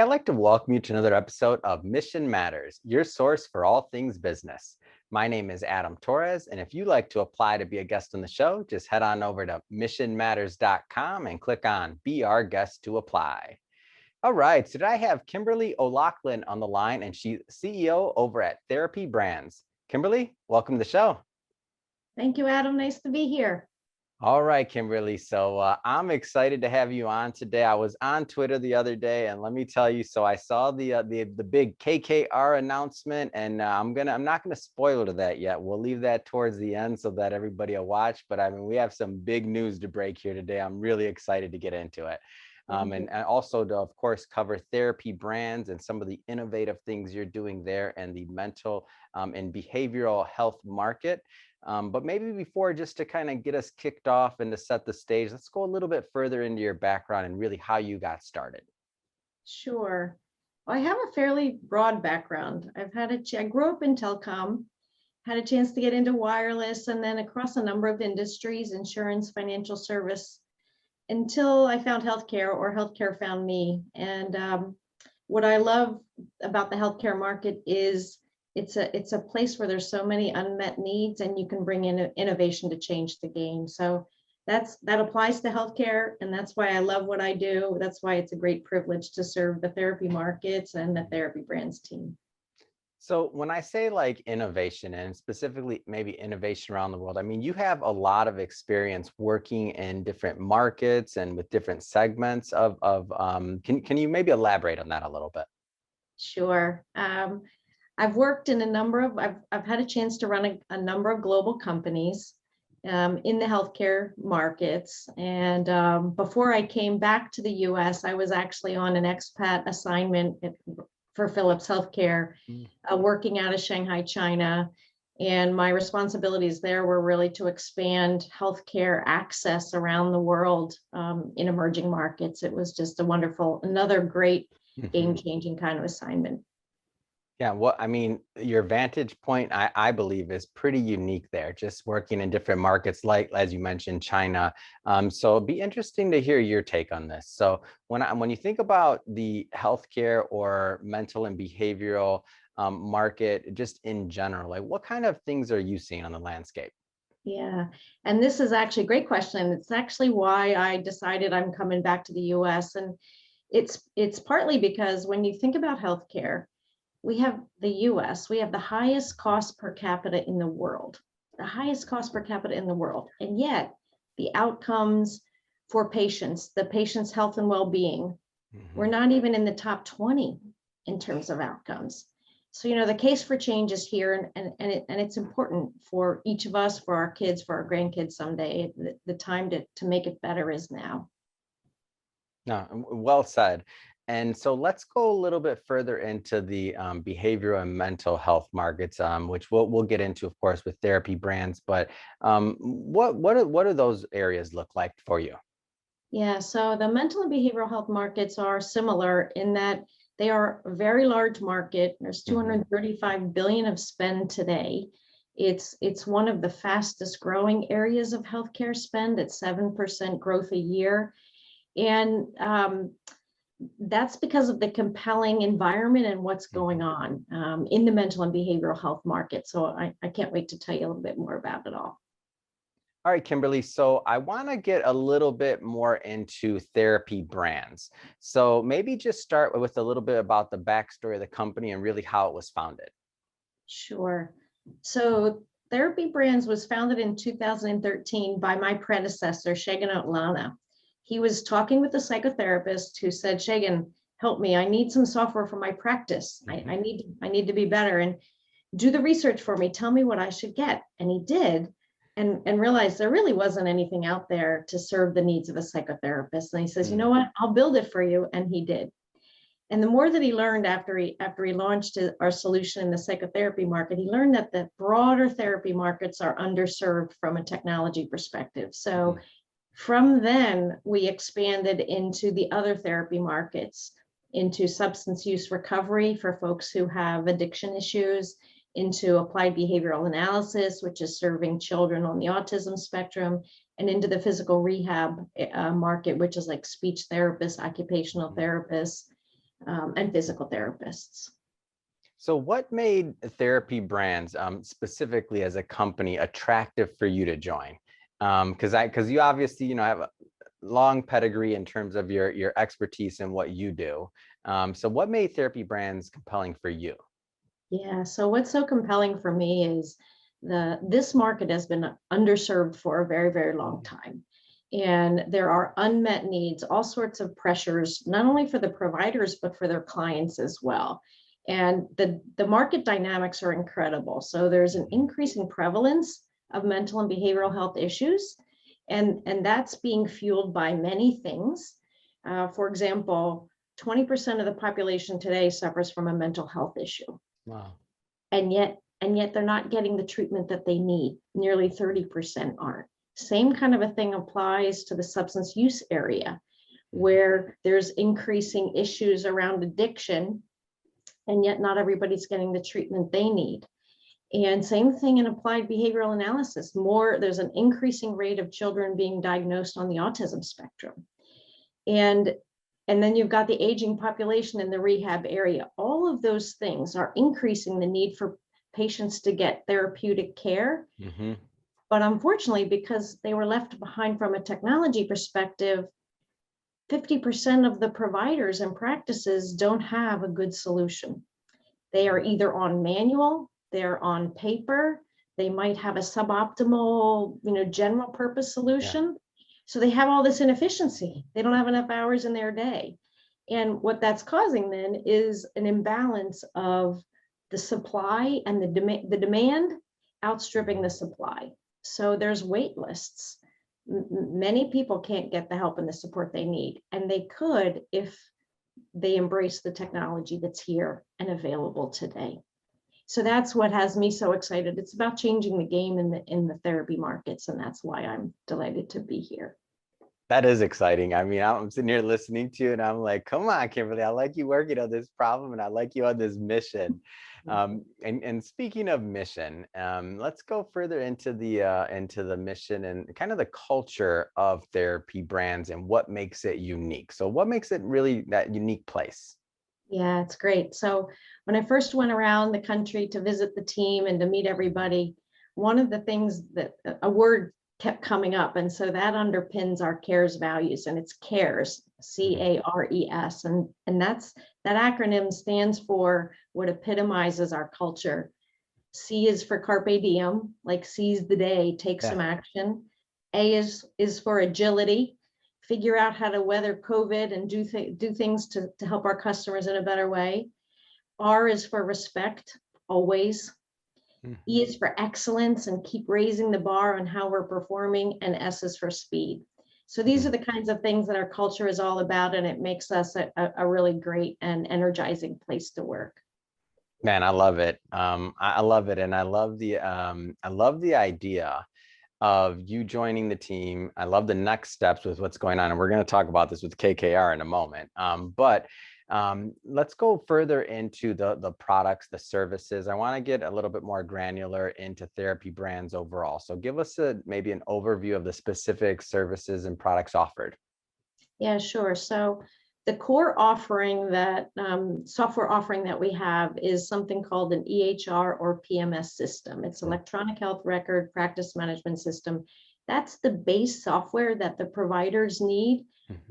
I'd like to welcome you to another episode of Mission Matters, your source for all things business. My name is Adam Torres, and if you'd like to apply to be a guest on the show, just head on over to missionmatters.com and click on Be Our Guest to apply. All right, so today I have Kimberly O'Loughlin on the line, and she's CEO over at Therapy Brands. Kimberly, welcome to the show. Thank you, Adam. Nice to be here. All right, Kimberly. So I'm excited to have you on today. I was on Twitter the other day, and let me tell you, so I saw the big KKR announcement, and I'm not gonna spoil to that yet. We'll leave that towards the end so that everybody will watch. But I mean, we have some big news to break here today. I'm really excited to get into it. And also to, of course, cover Therapy Brands and some of the innovative things you're doing there and the mental and behavioral health market. But maybe before, just to kind of get us kicked off and to set the stage, let's go a little bit further into your background and really how you got started. Sure. Well, I have a fairly broad background. I grew up in telecom, had a chance to get into wireless, and then across a number of industries, insurance, financial service, until I found healthcare, or healthcare found me. And what I love about the healthcare market is it's a place where there's so many unmet needs, and you can bring in innovation to change the game. So that applies to healthcare, and that's why I love what I do. That's why it's a great privilege to serve the therapy markets and the Therapy Brands team. So when I say like innovation, and specifically maybe innovation around the world, I mean, you have a lot of experience working in different markets and with different segments of can you maybe elaborate on that a little bit? Sure. I've worked in I've had a chance to run a number of global companies in the healthcare markets. And before I came back to the US, I was actually on an expat assignment for Philips Healthcare, working out of Shanghai, China. And my responsibilities there were really to expand healthcare access around the world in emerging markets. It was just another great game-changing kind of assignment. Yeah, well, I mean, your vantage point, I believe, is pretty unique there, just working in different markets, like, as you mentioned, China. So it'd be interesting to hear your take on this. So when you think about the healthcare or mental and behavioral market, just in general, like what kind of things are you seeing on the landscape? Yeah, and this is actually a great question. It's actually why I decided I'm coming back to the US. And it's partly because when you think about healthcare, we have the US, we have the highest cost per capita in the world, And yet the outcomes for patients, the patient's health and well-being, we're not even in the top 20 in terms of outcomes. So, the case for change is here, and it's important for each of us, for our kids, for our grandkids someday. The time to make it better is now. No, well said. And so let's go a little bit further into the behavioral and mental health markets, which we'll get into, of course, with Therapy Brands. But what do those areas look like for you? Yeah, so the mental and behavioral health markets are similar in that they are a very large market. There's 235 billion of spend today. It's one of the fastest growing areas of healthcare spend at 7% growth a year. And that's because of the compelling environment and what's going on in the mental and behavioral health market. So I can't wait to tell you a little bit more about it all. All right, Kimberly. So I want to get a little bit more into Therapy Brands. So maybe just start with a little bit about the backstory of the company and really how it was founded. Sure. So Therapy Brands was founded in 2013 by my predecessor, Shagan Otlana. He was talking with a psychotherapist who said, Shagan, help me. I need some software for my practice. I need to be better, and do the research for me. Tell me what I should get. And he did, and realized there really wasn't anything out there to serve the needs of a psychotherapist. And he says, you know what, I'll build it for you. And he did. And the more that he learned after he launched our solution in the psychotherapy market, he learned that the broader therapy markets are underserved from a technology perspective. So from then, we expanded into the other therapy markets, into substance use recovery for folks who have addiction issues, into applied behavioral analysis, which is serving children on the autism spectrum, and into the physical rehab market, which is like speech therapists, occupational therapists, and physical therapists. So what made Therapy Brands specifically as a company attractive for you to join? Because you obviously, have a long pedigree in terms of your expertise in what you do. So what made Therapy Brands compelling for you? Yeah, so what's so compelling for me is this market has been underserved for a very, very long time. And there are unmet needs, all sorts of pressures, not only for the providers, but for their clients as well. And the market dynamics are incredible. So there's an increasing prevalence of mental and behavioral health issues, and that's being fueled by many things. For example, 20% of the population today suffers from a mental health issue. Wow. And yet they're not getting the treatment that they need. Nearly 30% aren't. Same kind of a thing applies to the substance use area, where there's increasing issues around addiction, and yet not everybody's getting the treatment they need. And same thing in applied behavioral analysis. There's an increasing rate of children being diagnosed on the autism spectrum. And then you've got the aging population in the rehab area. All of those things are increasing the need for patients to get therapeutic care. Mm-hmm. But unfortunately, because they were left behind from a technology perspective, 50% of the providers and practices don't have a good solution. They are either on manual, they're on paper, they might have a suboptimal, general purpose solution. Yeah. So they have all this inefficiency. They don't have enough hours in their day. And what that's causing then is an imbalance of the supply and the demand outstripping the supply. So there's wait lists. Many people can't get the help and the support they need, and they could if they embrace the technology that's here and available today. So that's what has me so excited. It's about changing the game in the therapy markets, and that's why I'm delighted to be here. That is exciting. I mean, I'm sitting here listening to you and I'm like, come on, Kimberly, I like you working on this problem and I like you on this mission. And speaking of mission, let's go further into the mission and kind of the culture of Therapy Brands and what makes it unique. So what makes it really that unique place? Yeah, it's great. So when I first went around the country to visit the team and to meet everybody, one of the things that a word kept coming up, and so that underpins our CARES values, and it's CARES, CARES, and that acronym stands for what epitomizes our culture. C is for carpe diem, like seize the day, take some action. A is for agility, figure out how to weather COVID and do things to help our customers in a better way. R is for respect, always. E is for excellence and keep raising the bar on how we're performing, and S is for speed. So these are the kinds of things that our culture is all about, and it makes us a really great and energizing place to work. Man, I love it. I love it, and I love the idea of you joining the team. I love the next steps with what's going on, and we're going to talk about this with KKR in a moment. But let's go further into the products, the services. I want to get a little bit more granular into Therapy Brands overall. So give us maybe an overview of the specific services and products offered. Yeah, sure. So the core offering software offering that we have is something called an EHR or PMS system. It's electronic health record practice management system. That's the base software that the providers need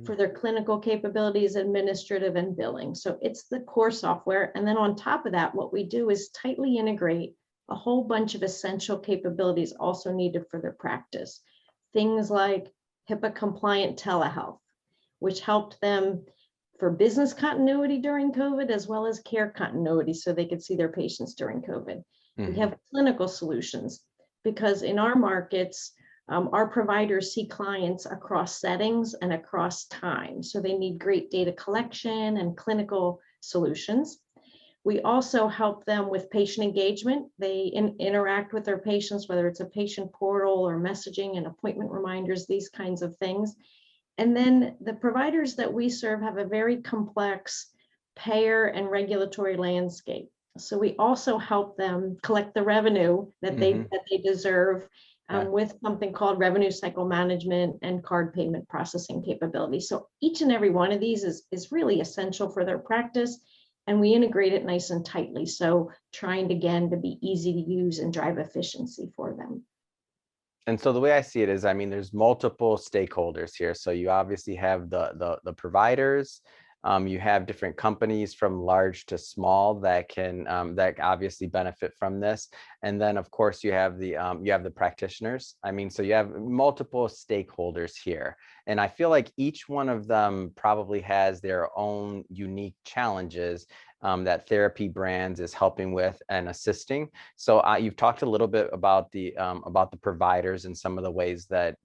for their clinical capabilities, administrative, and billing. So it's the core software. And then on top of that, what we do is tightly integrate a whole bunch of essential capabilities also needed for their practice. Things like HIPAA compliant telehealth, which helped them for business continuity during COVID, as well as care continuity, so they could see their patients during COVID. We have clinical solutions, because in our markets, our providers see clients across settings and across time. So they need great data collection and clinical solutions. We also help them with patient engagement. They interact with their patients, whether it's a patient portal or messaging and appointment reminders, these kinds of things. And then the providers that we serve have a very complex payer and regulatory landscape. So we also help them collect the revenue that they deserve Yeah. with something called revenue cycle management and card payment processing capability. So each and every one of these is really essential for their practice, and we integrate it nice and tightly. So trying again to be easy to use and drive efficiency for them. And so the way I see it is, I mean, there's multiple stakeholders here. So you obviously have the providers, you have different companies from large to small that can that obviously benefit from this, and then of course you have the practitioners. I mean, so you have multiple stakeholders here, and I feel like each one of them probably has their own unique challenges that Therapy Brands is helping with and assisting. So you've talked a little bit about the providers and some of the ways that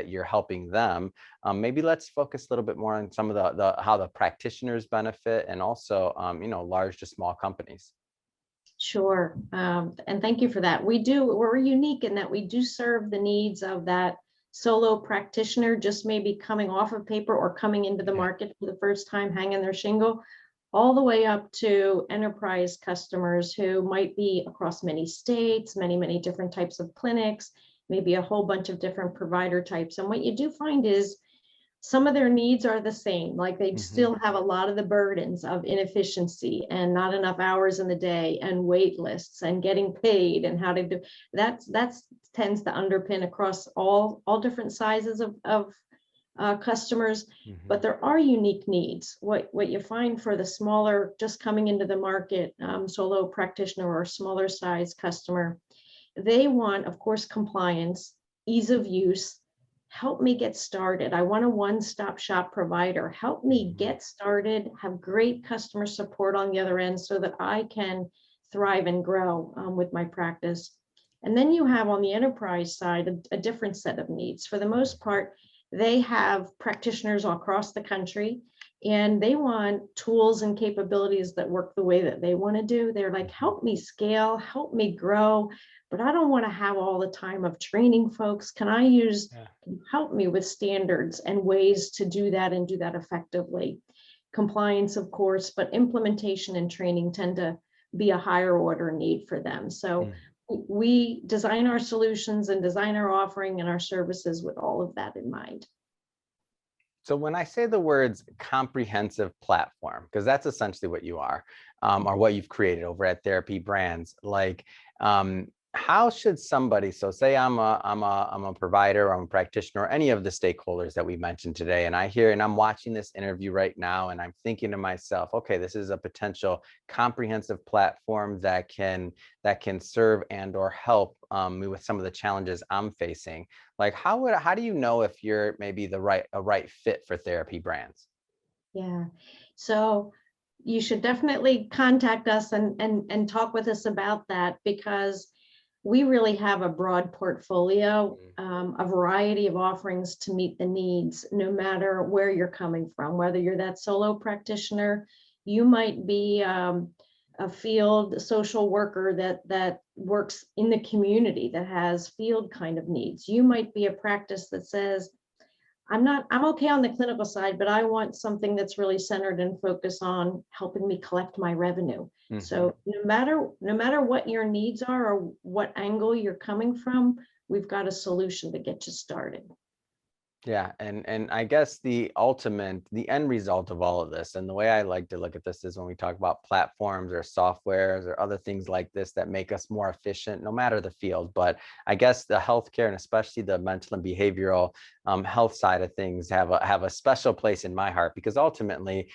you're helping them. Maybe let's focus a little bit more on some of the how the practitioners benefit, and also large to small companies. Sure. And thank you for that. We're unique in that we do serve the needs of that solo practitioner, just maybe coming off of paper or coming into the market for the first time, hanging their shingle, all the way up to enterprise customers who might be across many states, many different types of clinics, maybe a whole bunch of different provider types. And what you do find is some of their needs are the same, like they still have a lot of the burdens of inefficiency and not enough hours in the day and wait lists and getting paid and how to do that tends to underpin across all different sizes of customers. But there are unique needs. What you find for the smaller, just coming into the market, solo practitioner or smaller size customer, they want, of course, compliance, ease of use. Help me get started. I want a one-stop shop provider. Help me get started, have great customer support on the other end so that I can thrive and grow with my practice. And then you have on the enterprise side a different set of needs. For the most part, they have practitioners all across the country, and they want tools and capabilities that work the way that they want to do. They're like, help me scale, help me grow, but I don't want to have all the time of training folks. Can help me with standards and ways to do that and do that effectively? Compliance, of course, but implementation and training tend to be a higher order need for them. So we design our solutions and design our offering and our services with all of that in mind. So when I say the words comprehensive platform, because that's essentially what you are, or what you've created over at Therapy Brands, like how should somebody, so say I'm a provider, or I'm a practitioner, or any of the stakeholders that we mentioned today, and I'm watching this interview right now, and I'm thinking to myself, okay, this is a potential comprehensive platform that can serve and or help me with some of the challenges I'm facing. Like how do you know if you're maybe a right fit for Therapy Brands? Yeah. So you should definitely contact us and talk with us about that, because we really have a broad portfolio, a variety of offerings to meet the needs, no matter where you're coming from, whether you're that solo practitioner, you might be a field social worker that works in the community that has field kind of needs. You might be a practice that says, I'm okay on the clinical side, but I want something that's really centered and focused on helping me collect my revenue. So no matter what your needs are or what angle you're coming from, we've got a solution to get you started. Yeah, and I guess the end result of all of this, and the way I like to look at this, is when we talk about platforms or softwares or other things like this that make us more efficient, no matter the field. But I guess the healthcare, and especially the mental and behavioral health side of things, have a special place in my heart, because ultimately,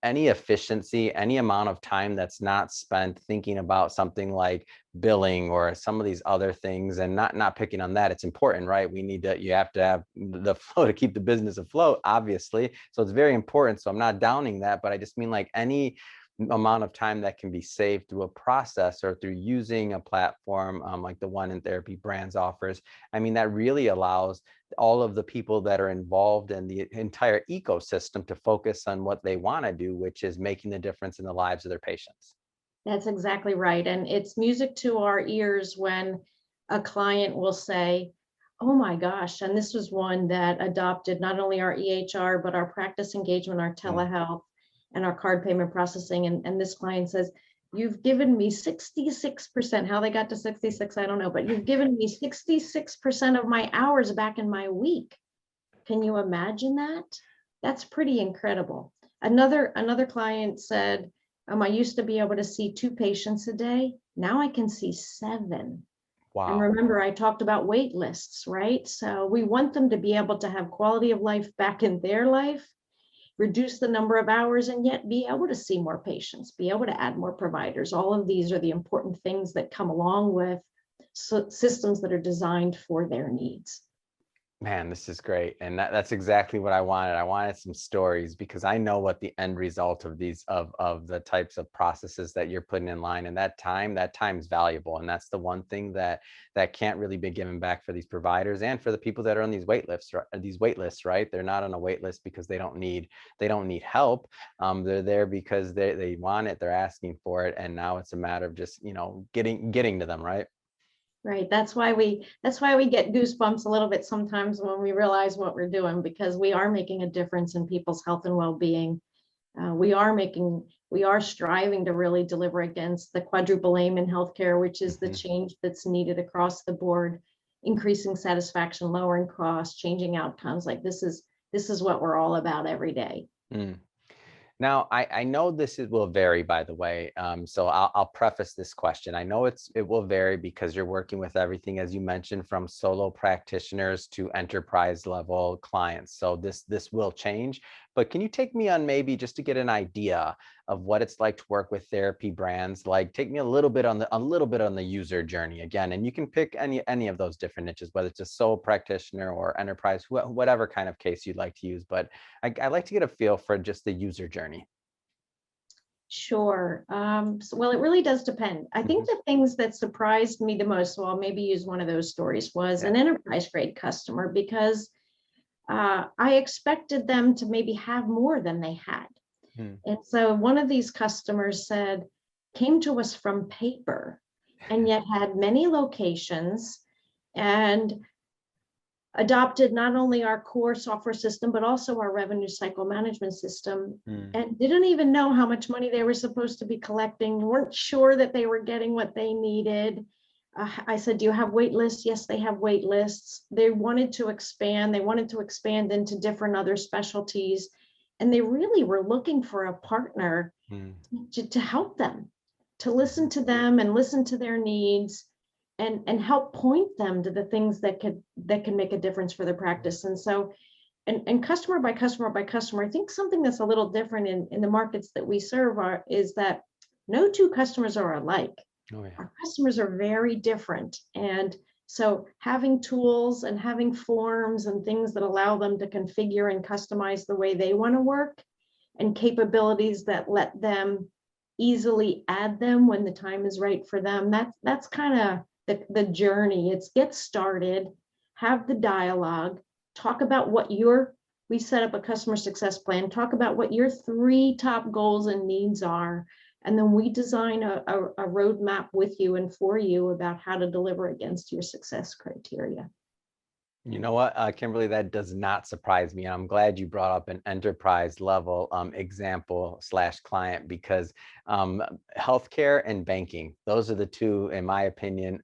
any efficiency, any amount of time that's not spent thinking about something like billing or some of these other things, and not picking on that, it's important, right? You have to have the flow to keep the business afloat, obviously, so it's very important. So I'm not downing that, but I just mean like any amount of time that can be saved through a process or through using a platform like the one in Therapy Brands offers, I mean, that really allows all of the people that are involved in the entire ecosystem to focus on what they want to do, which is making the difference in the lives of their patients. That's exactly right. And it's music to our ears when a client will say, oh my gosh, and this was one that adopted not only our EHR, but our practice engagement, our telehealth, and our card payment processing. And this client says, you've given me 66%. How they got to 66, I don't know, but you've given me 66% of my hours back in my week. Can you imagine that? That's pretty incredible. Another client said, I used to be able to see 2 patients a day. Now I can see 7. And Wow. remember, I talked about wait lists, right? So we want them to be able to have quality of life back in their life, reduce the number of hours, and yet be able to see more patients, be able to add more providers. All of these are the important things that come along with systems that are designed for their needs. Man, this is great. And that's exactly what I wanted. I wanted some stories because I know what the end result of these of the types of processes that you're putting in line, and that time's valuable. And that's the one thing that can't really be given back for these providers and for the people that are on these wait lists, right? They're not on a wait list because they don't need help. They're there because they want it, they're asking for it. And now it's a matter of just, getting to them, right? Right. That's why we get goosebumps a little bit sometimes when we realize what we're doing, because we are making a difference in people's health and well-being. We are striving to really deliver against the quadruple aim in healthcare, which is the change that's needed across the board, increasing satisfaction, lowering costs, changing outcomes. Like this is what we're all about every day. Mm. Now, I know will vary, by the way. So I'll preface this question. I know it will vary because you're working with everything, as you mentioned, from solo practitioners to enterprise level clients. So this will change. But can you take me on, maybe just to get an idea of what it's like to work with therapy brands? Like, take me a little bit on the user journey again, and you can pick any of those different niches, whether it's a solo practitioner or enterprise, whatever kind of case you'd like to use. But I like to get a feel for just the user journey. Sure. Well, it really does depend. I think Mhm. the things that surprised me the most, so I'll maybe use one of those stories, was Yeah. an enterprise grade customer, because I expected them to maybe have more than they had. Hmm. And so one of these customers came to us from paper and yet had many locations and adopted not only our core software system, but also our revenue cycle management system, Hmm. and didn't even know how much money they were supposed to be collecting, weren't sure that they were getting what they needed. I said, do you have wait lists? Yes, they have wait lists. They wanted to expand. They wanted to expand into different other specialties. And they really were looking for a partner Hmm. to help them, to listen to them and listen to their needs, and help point them to the things that can make a difference for their practice. And so, and customer by customer by customer, I think something that's a little different in the markets that we serve is that no 2 customers are alike. Oh yeah. Our customers are very different. And so having tools and having forms and things that allow them to configure and customize the way they want to work, and capabilities that let them easily add them when the time is right for them. That's kind of the journey. It's get started, have the dialogue, talk about we set up a customer success plan, talk about what your 3 top goals and needs are. And then we design a roadmap with you and for you about how to deliver against your success criteria. You know what, Kimberly, that does not surprise me. I'm glad you brought up an enterprise level example / client, because healthcare and banking, those are the 2, in my opinion,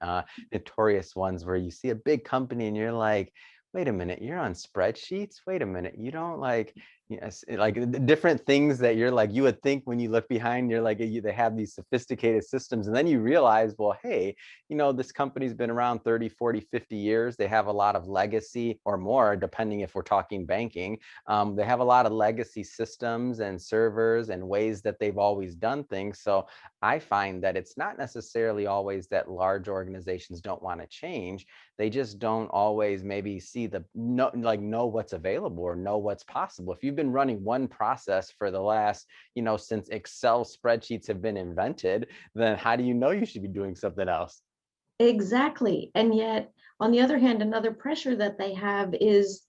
notorious ones where you see a big company and you're like, wait a minute, you're on spreadsheets. Wait a minute, you don't like, yes, like the different things that you're like, you would think when you look behind, you're like, they have these sophisticated systems. And then you realize, well, hey, this company's been around 30, 40, 50 years. They have a lot of legacy, or more, depending if we're talking banking. They have a lot of legacy systems and servers and ways that they've always done things. So I find that it's not necessarily always that large organizations don't want to change. They just don't always maybe see know what's available or know what's possible. If you've been running one process for the last, since Excel spreadsheets have been invented, then how do you know you should be doing something else? Exactly. And yet, on the other hand, another pressure that they have is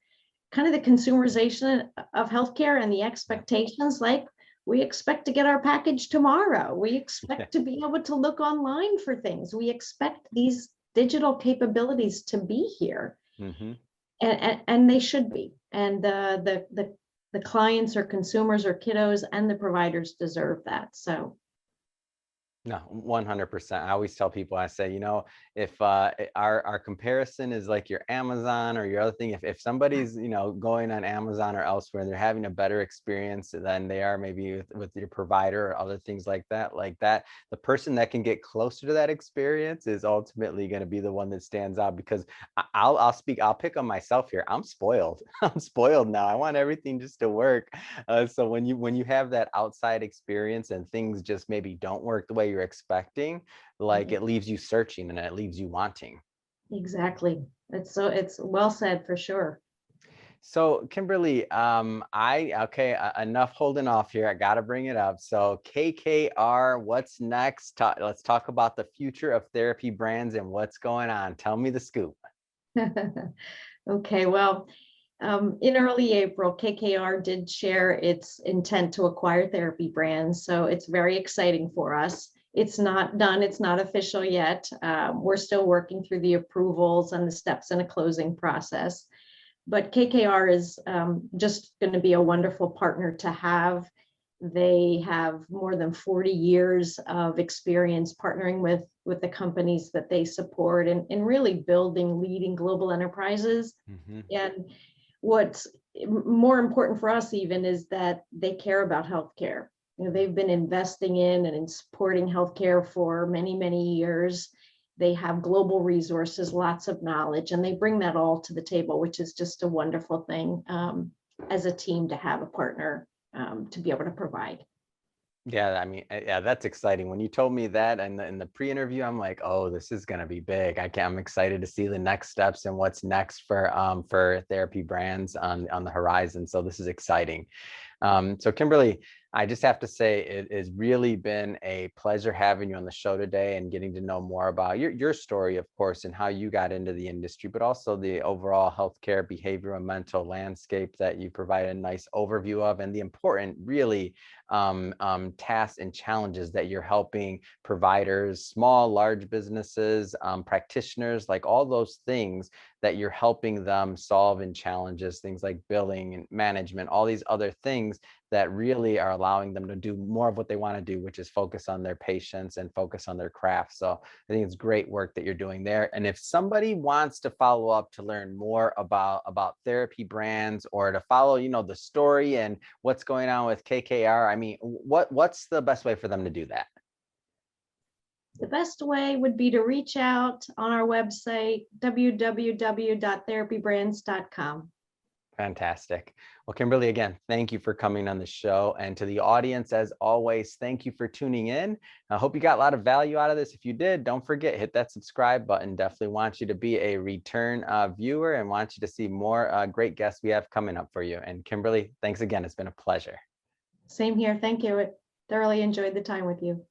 kind of the consumerization of healthcare and the expectations. Like, we expect to get our package tomorrow. We expect to be able to look online for things. We expect these digital capabilities to be here. Mm-hmm. And they should be. And the clients or consumers or kiddos and the providers deserve that. So No, 100%. I always tell people, I say, if our comparison is like your Amazon or your other thing, if somebody's, going on Amazon or elsewhere, and they're having a better experience than they are maybe with your provider or other things like that, the person that can get closer to that experience is ultimately going to be the one that stands out. Because I'll pick on myself here. I'm spoiled. I'm spoiled now. I want everything just to work. So when you have that outside experience and things just maybe don't work the way you're expecting, like, Mhm. it leaves you searching and it leaves you wanting. Exactly. It's well said for sure. So Kimberly, enough holding off here. I got to bring it up. So KKR, what's next? Let's talk about the future of therapy brands and what's going on. Tell me the scoop. Okay, well, in early April, KKR did share its intent to acquire therapy brands. So it's very exciting for us. It's not done, it's not official yet. We're still working through the approvals and the steps in a closing process. But KKR is just going to be a wonderful partner to have. They have more than 40 years of experience partnering with the companies that they support and really building leading global enterprises. Mhm. And what's more important for us even is that they care about healthcare. They've been investing in and in supporting healthcare for many, many years. They have global resources, lots of knowledge, and they bring that all to the table, which is just a wonderful thing as a team to have a partner to be able to provide. Yeah, I mean, yeah, that's exciting. When you told me that in the pre-interview, I'm like, oh, this is gonna be big. I'm excited to see the next steps and what's next for therapy brands on the horizon. So this is exciting. So Kimberly, I just have to say it has really been a pleasure having you on the show today and getting to know more about your story, of course, and how you got into the industry, but also the overall healthcare, behavioral, and mental landscape that you provide a nice overview of, and the important, really, tasks and challenges that you're helping providers, small, large businesses, practitioners, like all those things that you're helping them solve in challenges, things like billing and management, all these other things that really are allowing them to do more of what they want to do, which is focus on their patients and focus on their craft. So I think it's great work that you're doing there. And if somebody wants to follow up to learn more about therapy brands, or to follow, the story and what's going on with KKR, I mean, what's the best way for them to do that? The best way would be to reach out on our website, www.therapybrands.com. Fantastic. Well, Kimberly, again, thank you for coming on the show. And to the audience, as always, thank you for tuning in. I hope you got a lot of value out of this. If you did, don't forget, hit that subscribe button. Definitely want you to be a return viewer, and want you to see more great guests we have coming up for you. And Kimberly, thanks again. It's been a pleasure. Same here. Thank you. I thoroughly enjoyed the time with you.